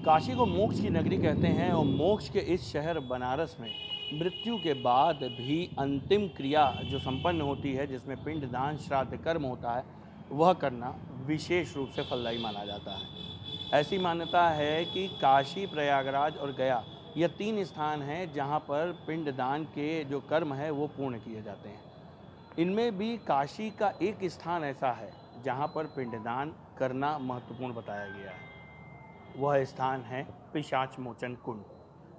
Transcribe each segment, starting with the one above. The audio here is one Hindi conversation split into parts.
काशी को मोक्ष की नगरी कहते हैं और मोक्ष के इस शहर बनारस में मृत्यु के बाद भी अंतिम क्रिया जो संपन्न होती है, जिसमें पिंडदान श्राद्ध कर्म होता है, वह करना विशेष रूप से फलदायी माना जाता है। ऐसी मान्यता है कि काशी, प्रयागराज और गया यह तीन स्थान हैं जहां पर पिंडदान के जो कर्म है वो पूर्ण किए जाते हैं। इनमें भी काशी का एक स्थान ऐसा है जहां पर पिंडदान करना महत्वपूर्ण बताया गया है। वह स्थान है पिशाच मोचन कुंड।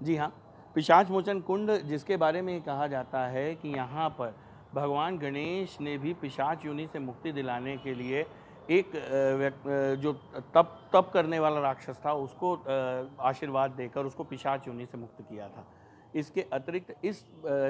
जी हाँ, पिशाच मोचन कुंड, जिसके बारे में कहा जाता है कि यहाँ पर भगवान गणेश ने भी पिशाच योनि से मुक्ति दिलाने के लिए एक जो तप करने वाला राक्षस था उसको आशीर्वाद देकर उसको पिशाच योनि से मुक्त किया था। इसके अतिरिक्त इस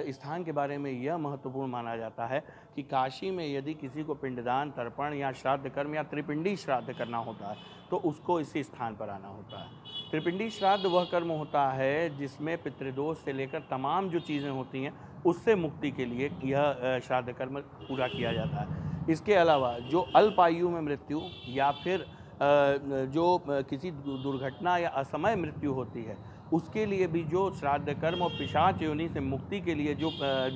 स्थान के बारे में यह महत्वपूर्ण माना जाता है कि काशी में यदि किसी को पिंडदान, तर्पण या श्राद्ध कर्म या त्रिपिंडी श्राद्ध करना होता है तो उसको इसी स्थान पर आना होता है। त्रिपिंडी श्राद्ध वह कर्म होता है जिसमें पितृदोष से लेकर तमाम जो चीज़ें होती हैं उससे मुक्ति के लिए यह श्राद्ध कर्म पूरा किया जाता है। इसके अलावा जो अल्प आयु में मृत्यु या फिर जो किसी दुर्घटना या असमय मृत्यु होती है उसके लिए भी जो श्राद्ध कर्म और पिशाच योनि से मुक्ति के लिए जो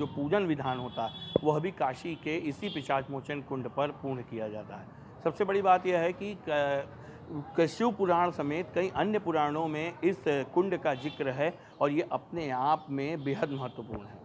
पूजन विधान होता है वह भी काशी के इसी पिशाच मोचन कुंड पर पूर्ण किया जाता है। सबसे बड़ी बात यह है कि शिव पुराण समेत कई अन्य पुराणों में इस कुंड का जिक्र है और ये अपने आप में बेहद महत्वपूर्ण है।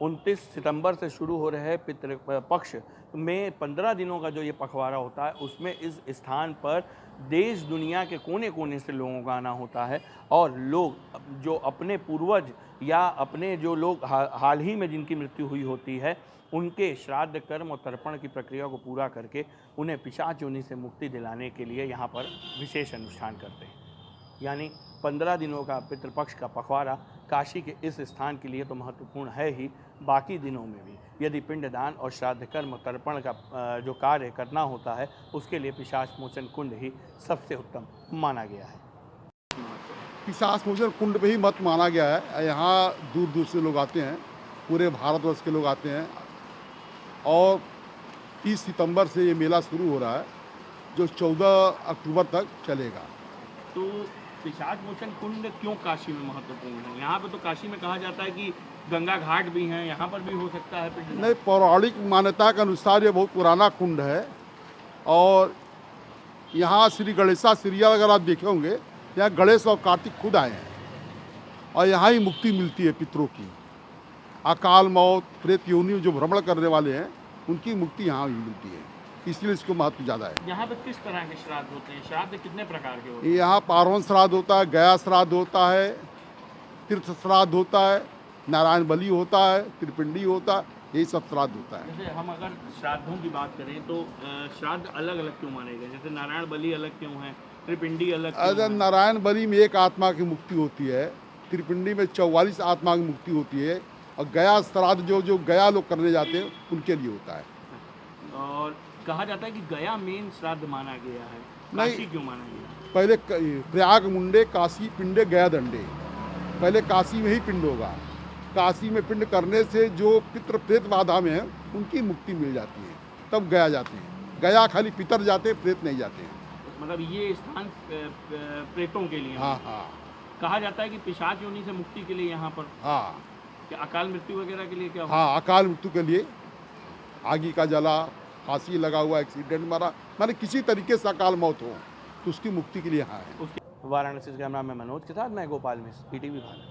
29 सितंबर से शुरू हो रहे पितृपक्ष में 15 दिनों का जो ये पखवाड़ा होता है उसमें इस स्थान पर देश दुनिया के कोने कोने से लोगों का आना होता है और लोग जो अपने पूर्वज या अपने जो लोग हाल ही में जिनकी मृत्यु हुई होती है उनके श्राद्ध कर्म और तर्पण की प्रक्रिया को पूरा करके उन्हें पिशाच योनि से मुक्ति दिलाने के लिए यहाँ पर विशेष अनुष्ठान करते हैं। यानी 15 दिनों का पितृपक्ष का पखवाड़ा काशी के इस स्थान के लिए तो महत्वपूर्ण है ही, बाकी दिनों में भी यदि पिंडदान और श्राद्ध कर्म तर्पण का जो कार्य करना होता है उसके लिए पिशाच मोचन कुंड ही सबसे उत्तम माना गया है। पिशाच मोचन कुंड पे ही मत माना गया है। यहाँ दूर दूर से लोग आते हैं, पूरे भारतवर्ष के लोग आते हैं और 30 सितंबर से ये मेला शुरू हो रहा है जो 14 अक्टूबर तक चलेगा। तो पिशाच मोचन कुंड क्यों काशी में महत्वपूर्ण है? यहाँ पे तो काशी में कहा जाता है कि गंगा घाट भी हैं, यहाँ पर भी हो सकता है। नहीं, पौराणिक मान्यता के अनुसार ये बहुत पुराना कुंड है और यहाँ श्री गणेशा सीरियल अगर आप देखे होंगे, यहाँ गणेश और कार्तिक खुद आए हैं और यहाँ ही मुक्ति मिलती है पितरों की। अकाल मौत, प्रेत योनि जो भ्रमण करने वाले हैं उनकी मुक्ति यहाँ ही मिलती है, इसलिए इसको महत्व ज़्यादा है। यहाँ पे किस तरह के श्राद्ध होते हैं? श्राद्ध कितने प्रकार के होते हैं? यहाँ पार्वन श्राद्ध होता है, गया श्राद्ध होता है, तीर्थ श्राद्ध होता है, नारायण बलि होता है, त्रिपिंडी होता है, यही सब श्राद्ध होता है। जैसे हम अगर श्राद्धों की बात करें तो श्राद्ध अलग अलग क्यों माने गए? जैसे नारायण बलि अलग क्यों है, त्रिपिंडी अलग क्यों है? नारायण बलि में एक आत्मा की मुक्ति होती है, त्रिपिंडी में 44 आत्मा की मुक्ति होती है और गया श्राद्ध जो गया लोग करने जाते हैं उनके लिए होता है। और कहा जाता है कि गया मेन श्राद्ध माना गया है, काशी क्यों माना गया? पहले प्रयाग मुंडे काशी पिंडे गया दंडे, पहले काशी में ही पिंड होगा। काशी में पिंड करने से जो पितृ प्रेत बाधा में है उनकी मुक्ति मिल जाती है, तब गया जाते हैं। गया खाली पितर जाते हैं, प्रेत नहीं जाते हैं। मतलब ये स्थान प्रेतों के लिए? हाँ हाँ। कहा जाता है कि पिशाच योनि से मुक्ति के लिए यहाँ पर, हाँ, कि अकाल मृत्यु वगैरह के लिए क्या? हाँ, अकाल मृत्यु के लिए, आगी का जला, फांसी लगा हुआ, एक्सीडेंट मारा, माने किसी तरीके से अकाल मौत हो तो उसकी मुक्ति के लिए यहाँ है। वाराणसी से कैमरा में मनोज के साथ मैं गोपाल मिश्र, PTV भारत।